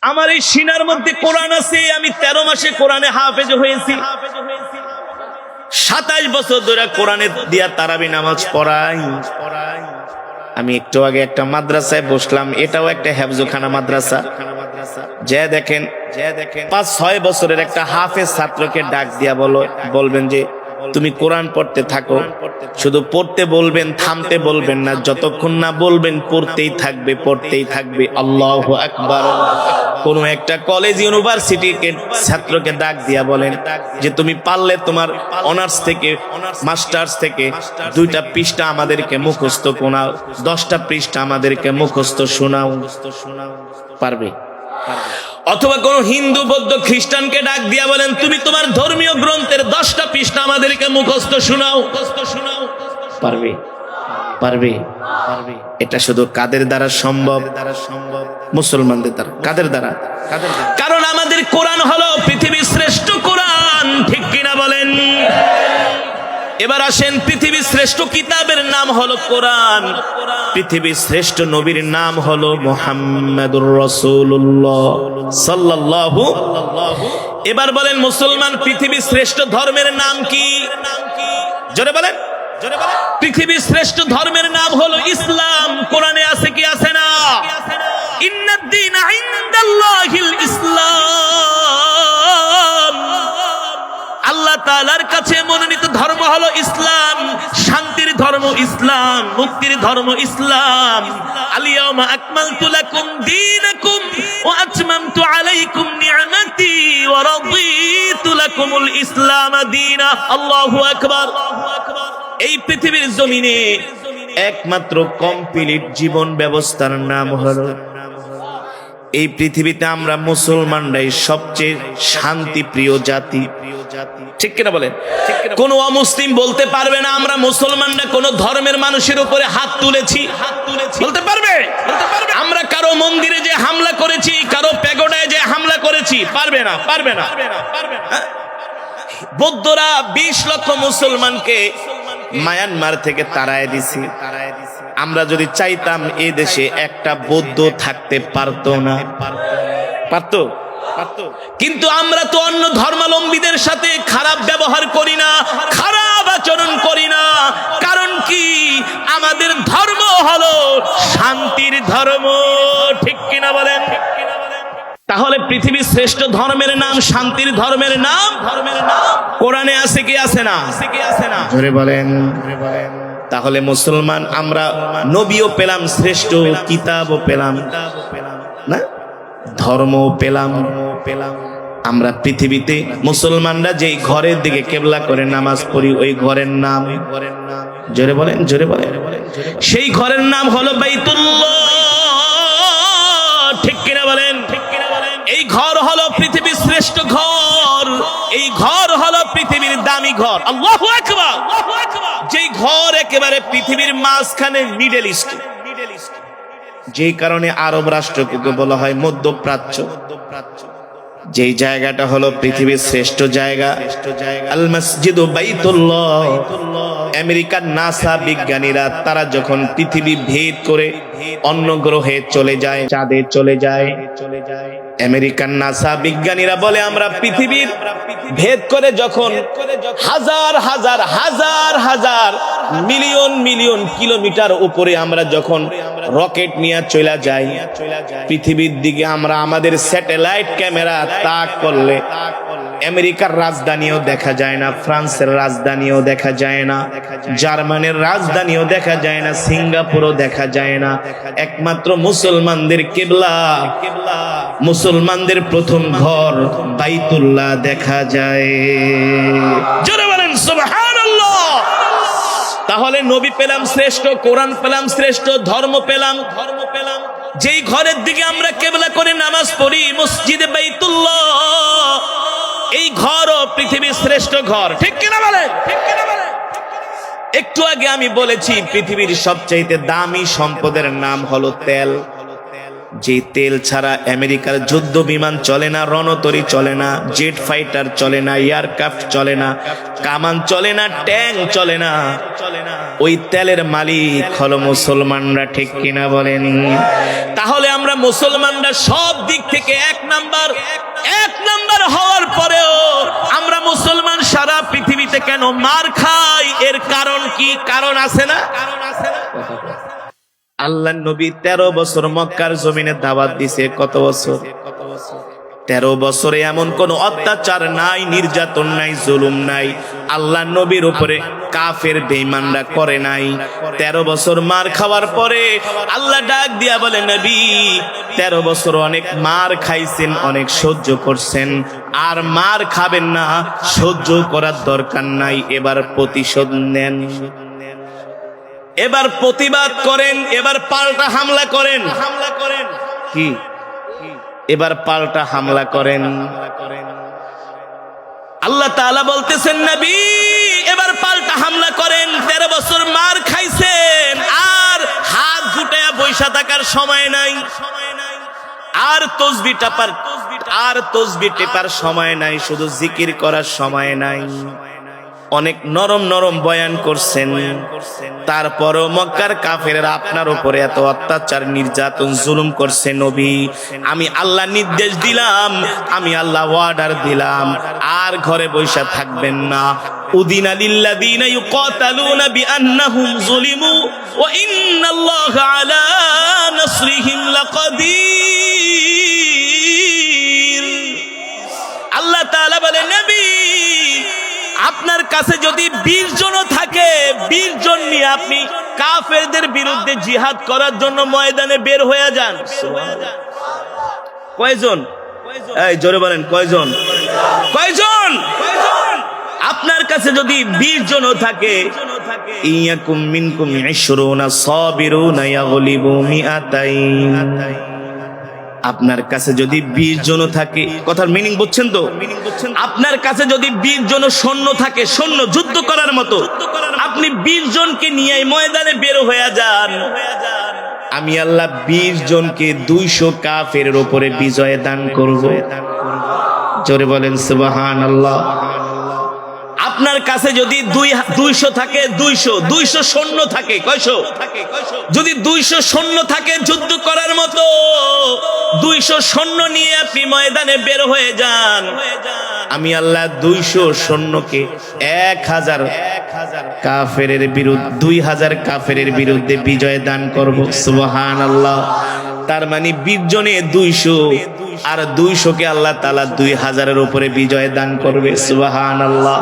আমার এই সিনার মধ্যে কোরআন আছে, আমি 13 মাসে কোরআনে হাফেজ হয়েছি, 27 বছর ধরে কোরআনে দিয়া তারাবি নামাজ পড়াই। আমি একটু আগে একটা মাদ্রাসায় বসলাম, এটাও একটা হেফজখানা মাদ্রাসা। যে দেখেন 5-6 বছরের একটা হাফেজ ছাত্রকে ডাক দিয়া বলবেন যে তুমি কোরআন পড়তে থাকো, শুধু পড়তে বলবেন, থামতে বলবেন না, যতক্ষণ না বলবেন পড়তেই থাকবে, পড়তেই থাকবে। আল্লাহু আকবার। কোন একটা কলেজ ইউনিভার্সিটিকে ছাত্রকে ডাক দিয়া বলেন যে তুমি পারলে তোমার অনার্স থেকে মাস্টার্স থেকে 2টা পৃষ্ঠা আমাদেরকে মুখস্থ শোনাও, 10টা পৃষ্ঠা আমাদেরকে মুখস্থ শোনাও, পারবে? অথবা কোন হিন্দু বৌদ্ধ খ্রিস্টানকে ডাক দিয়া বলেন তুমি তোমার ধর্মীয় গ্রন্থের 10টা পৃষ্ঠা আমাদেরকে মুখস্থ শোনাও, পারবে? পারবে? এটা শুধু কাদের দ্বারা সম্ভব? মুসলমানদের দ্বারা। কাদের দ্বারা? কারণ আমাদের কোরআন হলো পৃথিবীর শ্রেষ্ঠ কোরআন, ঠিক কিনা বলেন? এবার আসেন, পৃথিবীর শ্রেষ্ঠ কিতাবের নাম হলো কোরআন, পৃথিবীর শ্রেষ্ঠ নবীর নাম হলো মুহাম্মাদুর রাসূলুল্লাহ সাল্লাল্লাহু। এবার বলেন মুসলমান, পৃথিবীর শ্রেষ্ঠ ধর্মের নাম কি? জোরে বলেন। পৃথিবীর শ্রেষ্ঠ ধর্মের নাম হলো ইসলাম। কোরআনে আছে কি আছে না? ইন্নাদ দীনা ইনদাল্লাহিল ইসলাম। আল্লাহ তাআলার কাছে মনোনীত ধর্ম হলো ইসলাম, শান্তির ধর্ম ইসলাম, মুক্তির ধর্ম ইসলাম। আল-ইয়াওমা আকমালতু লাকুম দীনাকুম ওয়া আতমামতু আলাইকুম নি'মাতি ওয়া রাদিতু লাকুমুল ইসলাম দীনা। আল্লাহু আকবার। এই পৃথিবীর জমিনে একমাত্র কমপ্লিট জীবন ব্যবস্থার নাম হলো, এই পৃথিবীতে আমরা মুসলমানরাই সবচেয়ে শান্তিপ্রিয় জাতি, ঠিক কিনা বলেন? কোন অমুসলিম বলতে পারবে না আমরা মুসলমানরা কোন ধর্মের মানুষের উপরে হাত তুলেছি, বলতে পারবে? আমরা কারো মন্দিরে যে হামলা করেছি, কারো প্যাগোডায় যে হামলা করেছি, পারবে না, পারবে না। বৌদ্ধরা 20 লক্ষ মুসলমানকে মায়ানমার থেকে তাড়ায় দিছি। আমরা যদি চাইতাম এই দেশে একটা বৌদ্ধ থাকতে পারতো না, পারতো? কিন্তু আমরা তো অন্য ধর্মাবলম্বীদের সাথে খারাপ ব্যবহার করি না, খারাপ আচরণ করি না। কারণ কি? আমাদের ধর্ম হলো শান্তির ধর্ম, ঠিক কিনা বলেন? তাহলে পৃথিবীর শ্রেষ্ঠ ধর্মের নাম, শান্তির ধর্মের নাম কোরআনে আছে কি আছে না? জোরে বলেন। তাহলে মুসলমান আমরা নবীও পেলাম, শ্রেষ্ঠ কিতাবও পেলাম, না ধর্মও পেলাম। আমরা পৃথিবীতে মুসলমানরা যেই ঘরের দিকে কেবলা করে নামাজ পড়ি, ওই ঘরের নাম, জোরে বলেন, জোরে বলেন, সেই ঘরের নাম হলো বাইতুল্লাহ, ঠিক কিনা বলেন? এই ঘর হলো পৃথিবীর শ্রেষ্ঠ ঘর, এই ঘর হলো পৃথিবীর দামি ঘর। আল্লাহু আকবার। যেই ঘর একেবারে পৃথিবীর মাঝখানে, মিডল ইস্ট, যেই কারণে আরব রাষ্ট্রকে বলা হয় মধ্যপ্রাচ্য। যেই জায়গাটা হলো পৃথিবীর শ্রেষ্ঠ জায়গা, আল মসজিদু বাইতুল্লাহ। আমেরিকার নাসা বিজ্ঞানীরা তারা যখন পৃথিবী ভেদ করে অন্য গ্রহে চলে যায়, চাঁদে চলে যায়, আমেরিকান নাসা বিজ্ঞানীরা বলে আমরা পৃথিবীর ভেদ করে যখন হাজার হাজার হাজার হাজার মিলিয়ন মিলিয়ন কিলোমিটার উপরে আমরা যখন রকেট নিয়ে চলে যাই পৃথিবীর দিকে, আমরা আমাদের স্যাটেলাইট ক্যামেরা তাক করলে আমেরিকার রাজধানীও দেখা যায় না, ফ্রান্সের রাজধানীও দেখা যায় না, জার্মানির রাজধানীও দেখা যায় না, সিঙ্গাপুরও দেখা যায় না। একমাত্র মুসলমানদের কিবলা, মুসলমানদের প্রথম ঘর বাইতুল্লাহ দেখা যায়। জোরে বলেন সুবহানাল্লাহ। তাহলে নবী পেলাম শ্রেষ্ঠ, কোরআন পেলাম শ্রেষ্ঠ, ধর্ম পেলাম। যেই ঘরের দিকে আমরা কিবলা করে নামাজ পড়ি, মসজিদে বাইতুল্লাহ, এই ঘরও পৃথিবীর শ্রেষ্ঠ ঘর, ঠিক কিনা বলেন? একটু আগে আমি বলেছি পৃথিবীর সবচাইতে দামি সম্পদের নাম হলো তেল। যে তেল ছাড়া আমেরিকার যুদ্ধ বিমান চলে না, রণতরী চলে না, জেট ফাইটার চলে না, এয়ারক্রাফট চলে না, কামান চলে না, ট্যাঙ্ক চলে না, ওই তেলের মালিক হলো মুসলমানরা, ঠিক কিনা বলেন? তাহলে আমরা মুসলমানরা সব দিক থেকে এক নাম্বার হওয়ার পরেও আমরা মুসলমান সারা পৃথিবীতে কেন মার খাই? এর কারণ কি? কারণ আছে না? আল্লাহর নবী 13 বছর মক্কার জমিনে দাওয়াত দিছে। কত বছর? 13 বছরে এমন কোন অত্যাচার নাই, নির্যাতন নাই, জুলুম নাই আল্লাহর নবীর উপরে কাফের বেঈমানরা করে নাই। 13 বছর মার খাওয়ার পরে আল্লাহ ডাক দিয়া বলে, নবী 13 বছর অনেক মার খাইছেন, অনেক সহ্য করছেন, আর মার খাবেন না, সহ্য করার দরকার নাই, এবার প্রতিশোধ নেন, এবার প্রতিবাদ করেন, এবার পাল্টা হামলা করেন। কি? এবার পাল্টা হামলা করেন। আল্লাহ তাআলা বলতেছেন, নবী এবার পাল্টা হামলা করেন। 13 বছর মার খাইছেন, আর হাত গুটায়া বৈশা থাকার সময় নাই, আর তসবিহ টেপার সময় নাই, শুধু জিকির করার সময় নাই। অনেক নরম নরম বয়ান করছেন, তারপরও মক্কার কাফেররা আপনার উপরে এত অত্যাচার, নির্যাতন, জুলুম করছে। নবী আমি আল্লাহ নির্দেশ দিলাম, আমি আল্লাহ অর্ডার দিলাম, আর ঘরে বসে থাকবেন না। উদিনা লিল্লাযীনা ইউকাতালুনা বিআন্নাহুম যুলিমু ওয়া ইন্নাল্লাহা আলা নাসরিহিম লাকাদির। আল্লাহ তাআলা বলে, নবী আপনার কাছে যদি 20 জন থাকে, 20 জন নিয়ে আপনি কাফেরদের বিরুদ্ধে জিহাদ করার জন্য ময়দানে বের হয়ে যান। কয়জন? এই জোরে বলেন, কয়জন? কয়জন? আপনার কাছে যদি 20 জন থাকে, ইয়াকুম মিনকুম 20 সাবিরুনা ইয়াগলিবু মিআতাইন। আপনার কাছে যদি 20 জন থাকে, কথার মিনিং বুঝছেন তো? আপনার কাছে যদি 20 জন সৈন্য থাকে, সৈন্য যুদ্ধ করার মতো, আপনি 20 জনকে নিয়ে ময়দানে বের হয়ে যান, আমি আল্লাহ 20 জনকে 200 কাফেরের উপরে বিজয় দান করব। জোরে বলেন সুবহানাল্লাহ। আপনার কাছে যদি 200 থাকে, 200 সৈন্য থাকে, কয়শো? যদি 200 সৈন্য থাকে যুদ্ধ করার মতো, 200 সৈন্য নিয়ে আপনি ময়দানে বের হয়ে যান, আমি আল্লাহ 200 সৈন্যকে 1000 কাফেরের বিরুদ্ধে, 2000 কাফেরের বিরুদ্ধে বিজয় দান করব। সুবহানাল্লাহ। তার মানে 20 জনে 200, আর 200 কে আল্লাহ তাআলা 2000-এর উপরে বিজয় দান করবে। সুবহানাল্লাহ।